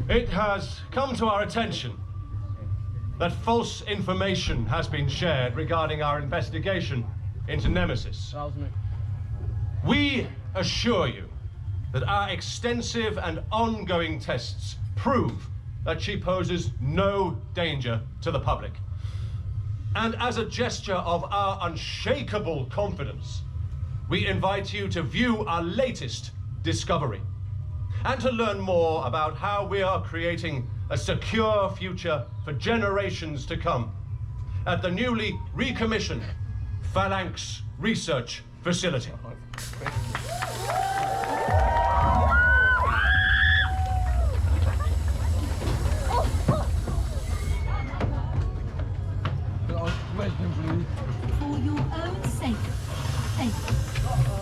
It has come to our attention that false information has been shared regarding our investigation into Nemesis. We assure you that our extensive and ongoing tests prove that she poses no danger to the public. And as a gesture of our unshakable confidence, we invite you to view our latest discovery and to learn more about how we are creating a secure future for generations to come at the newly recommissioned Phalanx Research Facility. For your own sake,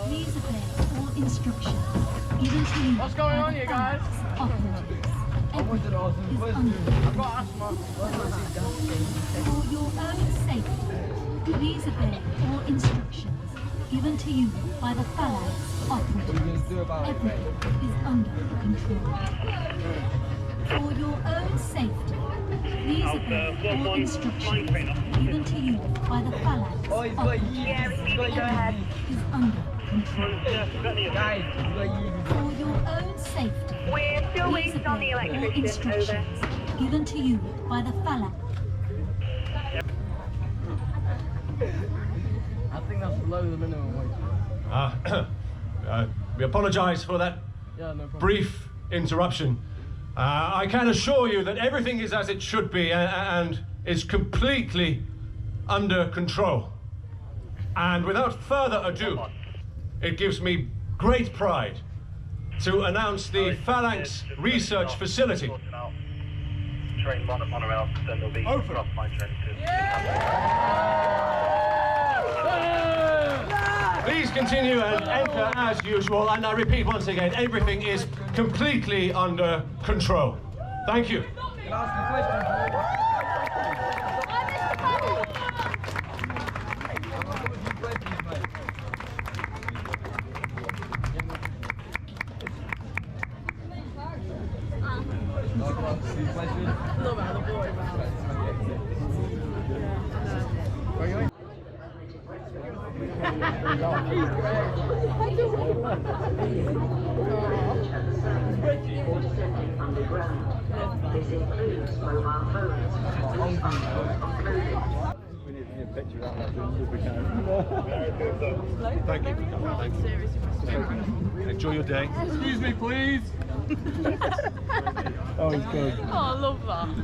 please obey all instructions given to you. What's going on here, guys? Everything is under control. For your own safety, please obey all instructions given to you by the Phalanx operatives. Everything is under control. For your own safety, please obey all instructions given to you by the Phalanx operatives. Everything is under control. For your own safety, We're still please waiting on the obey all electrician. instructions given to you by the Phalanx. I think that's below the minimum wage. We apologize for that Yeah, no problem. brief interruption. I can assure you that everything is as it should be and is completely under control. And without further ado, it gives me great pride to announce the Phalanx Research Facility. Train monorail, then there'll be Open. Runaway Mine Train to Please continue and enter as usual. And I repeat once again, everything is completely under control. Thank you. This includes mobile phones. We need a picture of that if we can. Thank you. Thank you. Enjoy your day. Excuse me, please. Oh, he's good. Oh, I love that.